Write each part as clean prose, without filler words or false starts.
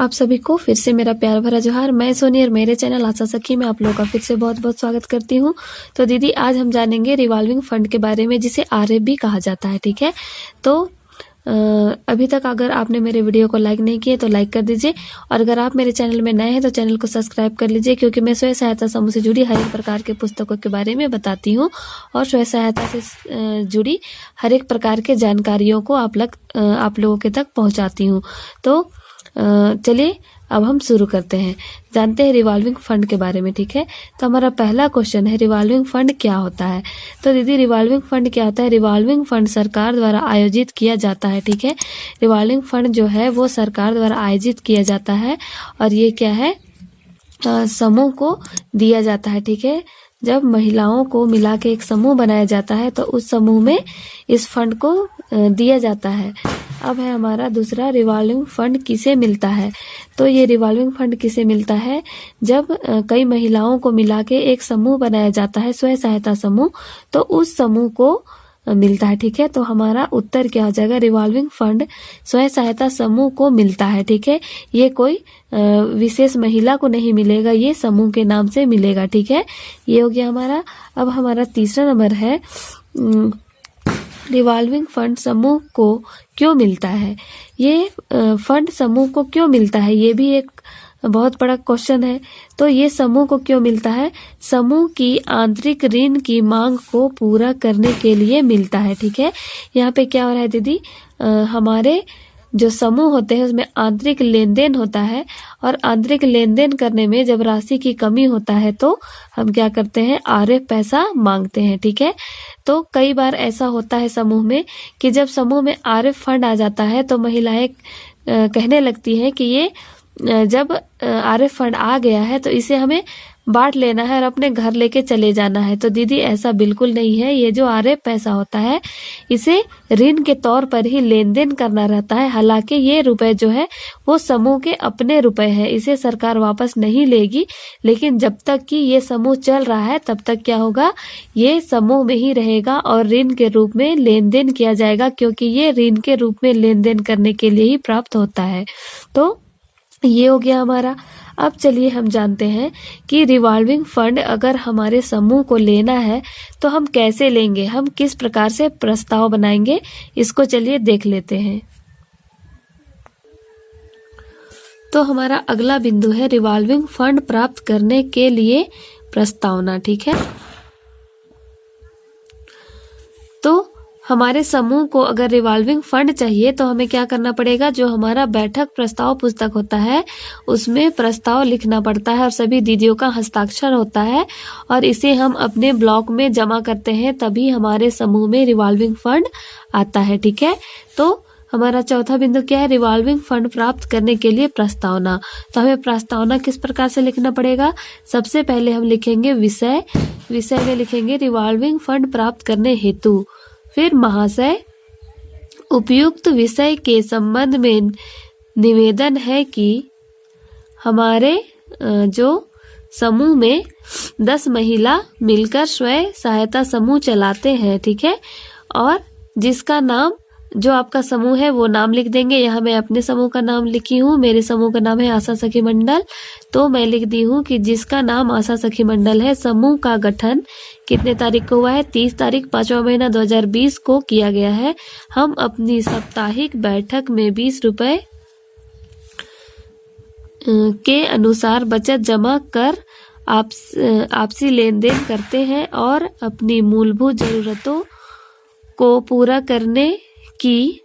आप सभी को फिर से मेरा प्यार भरा जोहार। मैं सोनी और मेरे चैनल आशा सखी में आप लोगों का फिर से बहुत बहुत स्वागत करती हूँ। तो दीदी आज हम जानेंगे रिवॉल्विंग फंड के बारे में, जिसे आरएफ भी कहा जाता है। ठीक है, तो अभी तक अगर आपने मेरे वीडियो को लाइक नहीं किए तो लाइक कर दीजिए, और अगर आप मेरे चैनल में नए हैं तो चैनल को सब्सक्राइब कर लीजिए, क्योंकि मैं स्वयं सहायता समूह से जुड़ी हर एक प्रकार के पुस्तकों के बारे में बताती हूँ और स्वयं सहायता से जुड़ी हर एक प्रकार के जानकारियों को आप लोगों के तक पहुँचाती हूँ। तो चलिए अब हम शुरू करते हैं, जानते हैं रिवॉल्विंग फंड के बारे में। ठीक है, तो हमारा पहला क्वेश्चन है रिवॉल्विंग फंड क्या होता है। तो दीदी रिवॉल्विंग फंड क्या होता है? रिवॉल्विंग फंड सरकार द्वारा आयोजित किया जाता है। ठीक है, रिवॉल्विंग फंड जो है वो सरकार द्वारा आयोजित किया जाता है, और ये क्या है, समूह को दिया जाता है। ठीक है, जब महिलाओं को मिला के एक समूह बनाया जाता है तो उस समूह में इस फंड को दिया जाता है। अब है हमारा दूसरा, रिवॉल्विंग फंड किसे मिलता है। तो ये रिवॉल्विंग फंड किसे मिलता है? जब कई महिलाओं को मिला के एक समूह बनाया जाता है, स्वयं सहायता समूह, तो उस समूह को मिलता है। ठीक है, तो हमारा उत्तर क्या हो जाएगा? रिवॉल्विंग फंड स्वयं सहायता समूह को मिलता है। ठीक है, ये कोई विशेष महिला को नहीं मिलेगा, ये समूह के नाम से मिलेगा। ठीक है, ये हो गया हमारा। अब हमारा तीसरा नंबर है, रिवॉल्विंग फंड समूह को क्यों मिलता है। ये फंड समूह को क्यों मिलता है, ये भी एक बहुत बड़ा क्वेश्चन है। तो ये समूह को क्यों मिलता है? समूह की आंतरिक ऋण की मांग को पूरा करने के लिए मिलता है। ठीक है, यहाँ पे क्या हो रहा है दीदी, हमारे जो समूह होते हैं उसमें आंतरिक लेन देन होता है, और आंतरिक लेन देन करने में जब राशि की कमी होता है तो हम क्या करते हैं, आरएफ पैसा मांगते हैं। ठीक है, तो कई बार ऐसा होता है समूह में कि जब समूह में आरएफ फंड आ जाता है तो महिलाएं कहने लगती हैं कि ये जब आरएफ फंड आ गया है तो इसे हमें बांट लेना है और अपने घर लेके चले जाना है। तो दीदी ऐसा बिल्कुल नहीं है। ये जो आरएफ पैसा होता है इसे ऋण के तौर पर ही लेन देन करना रहता है। हालांकि ये रुपए जो है वो समूह के अपने रुपए हैं, इसे सरकार वापस नहीं लेगी, लेकिन जब तक कि ये समूह चल रहा है तब तक क्या होगा, ये समूह में ही रहेगा और ऋण के रूप में लेन देन किया जाएगा, क्योंकि ये ऋण के रूप में लेन देन करने के लिए ही प्राप्त होता है। तो ये हो गया हमारा। अब चलिए हम जानते हैं कि रिवॉल्विंग फंड अगर हमारे समूह को लेना है तो हम कैसे लेंगे, हम किस प्रकार से प्रस्ताव बनाएंगे, इसको चलिए देख लेते हैं। तो हमारा अगला बिंदु है रिवॉल्विंग फंड प्राप्त करने के लिए प्रस्तावना। ठीक है, तो हमारे समूह को अगर रिवॉल्विंग फंड चाहिए तो हमें क्या करना पड़ेगा, जो हमारा बैठक प्रस्ताव पुस्तक होता है उसमें प्रस्ताव लिखना पड़ता है और सभी दीदियों का हस्ताक्षर होता है, और इसे हम अपने ब्लॉक में जमा करते हैं, तभी हमारे समूह में रिवॉल्विंग फंड आता है। ठीक है, तो हमारा चौथा बिंदु क्या है, रिवॉल्विंग फंड प्राप्त करने के लिए प्रस्तावना। तो हमें प्रस्तावना किस प्रकार से लिखना पड़ेगा? सबसे पहले हम लिखेंगे विषय में लिखेंगे रिवॉल्विंग फंड प्राप्त करने हेतु, फिर महाशय, उपयुक्त विषय के संबंध में निवेदन है कि हमारे जो समूह में 10 महिला मिलकर स्वयं सहायता समूह चलाते हैं। ठीक है, और जिसका नाम, जो आपका समूह है वो नाम लिख देंगे। यहाँ मैं अपने समूह का नाम लिखी हूँ, मेरे समूह का नाम है आशा सखी मंडल, तो मैं लिख दी हूँ कि जिसका नाम आशा सखी मंडल है। समूह का गठन कितने तारीख को हुआ है? 30 तारीख 5वां महीना 2020 को किया गया है। हम अपनी साप्ताहिक बैठक में 20 रुपए के अनुसार बचत जमा कर आपसी लेन देन करते हैं और अपनी मूलभूत जरूरतों को पूरा करने की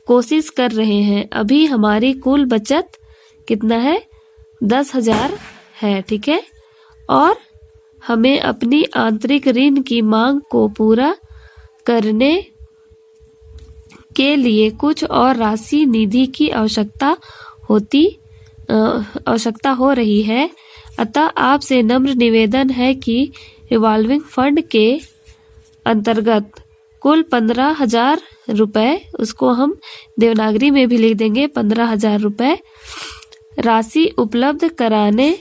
कोशिश कर रहे हैं। अभी हमारी कुल बचत कितना है? 10,000 है। ठीक है, और हमें अपनी आंतरिक ऋण की मांग को पूरा करने के लिए कुछ और राशि निधि की आवश्यकता हो रही है। अतः आपसे नम्र निवेदन है कि रिवॉल्विंग फंड के अंतर्गत कुल 15,000 रुपए, उसको हम देवनागरी में भी लिख देंगे 15,000 रुपए राशि उपलब्ध कराने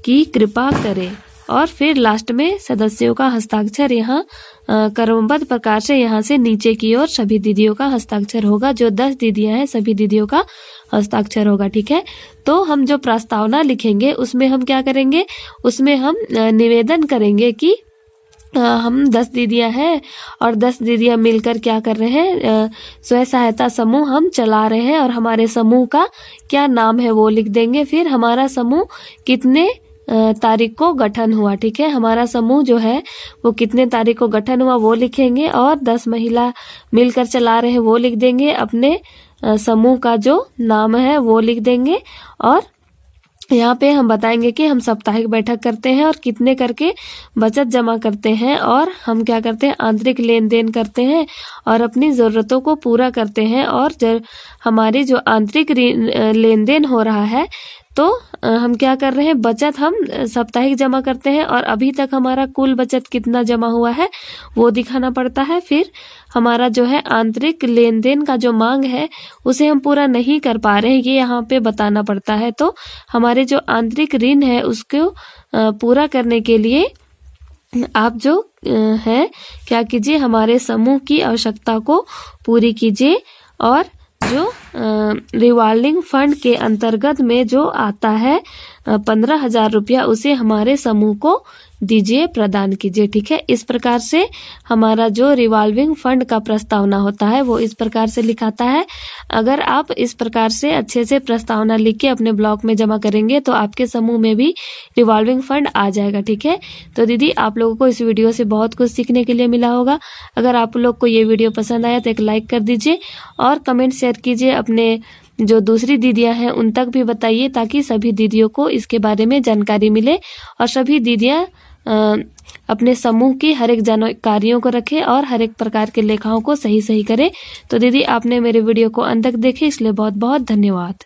की कृपा करें, और फिर लास्ट में सदस्यों का हस्ताक्षर यहाँ क्रमबद्ध प्रकार से यहाँ से नीचे की ओर सभी दीदियों का हस्ताक्षर होगा। जो 10 दीदियां हैं सभी दीदियों का हस्ताक्षर होगा, ठीक है। तो हम जो प्रस्तावना लिखेंगे उसमें हम क्या करेंगे, उसमें हम निवेदन करेंगे कि हम 10 दीदियां हैं और 10 दीदियां मिलकर क्या कर रहे हैं, स्वयं सहायता समूह हम चला रहे हैं और हमारे समूह का क्या नाम है वो लिख देंगे। फिर हमारा समूह कितने तारीख को गठन हुआ, ठीक है। हमारा समूह जो है वो कितने तारीख को गठन हुआ वो लिखेंगे और 10 महिला मिलकर चला रहे हैं वो लिख देंगे। अपने समूह का जो नाम है वो लिख देंगे और यहाँ पे हम बताएंगे कि हम साप्ताहिक बैठक करते हैं और कितने करके बचत जमा करते हैं और हम क्या करते हैं, आंतरिक लेन देन करते हैं और अपनी जरूरतों को पूरा करते हैं। और हमारी जो आंतरिक लेन देन हो रहा है तो हम क्या कर रहे हैं, बचत हम साप्ताहिक जमा करते हैं और अभी तक हमारा कुल बचत कितना जमा हुआ है वो दिखाना पड़ता है। फिर हमारा जो है आंतरिक लेन देन का जो मांग है उसे हम पूरा नहीं कर पा रहे हैं, ये यहाँ पे बताना पड़ता है। तो हमारे जो आंतरिक ऋण है उसको पूरा करने के लिए आप जो है क्या कीजिए, हमारे समूह की आवश्यकता को पूरी कीजिए और जो रिवॉल्विंग फंड के अंतर्गत में जो आता है 15,000 रुपया उसे हमारे समूह को दीजिए, प्रदान कीजिए, ठीक है। इस प्रकार से हमारा जो रिवॉल्विंग फंड का प्रस्तावना होता है वो इस प्रकार से लिखाता है। अगर आप इस प्रकार से अच्छे से प्रस्तावना लिख के अपने ब्लॉक में जमा करेंगे तो आपके समूह में भी रिवॉल्विंग फंड आ जाएगा, ठीक है। तो दीदी आप लोगों को इस वीडियो से बहुत कुछ सीखने के लिए मिला होगा। अगर आप लोग को ये वीडियो पसंद आया तो एक लाइक कर दीजिए और कमेंट शेयर कीजिए। अपने जो दूसरी दीदियां हैं उन तक भी बताइए ताकि सभी दीदियों को इसके बारे में जानकारी मिले और सभी दीदियां अपने समूह की हर एक जानकारियों को रखें और हर एक प्रकार के लेखाओं को सही करें। तो दीदी आपने मेरे वीडियो को अंत तक देखे इसलिए बहुत बहुत धन्यवाद।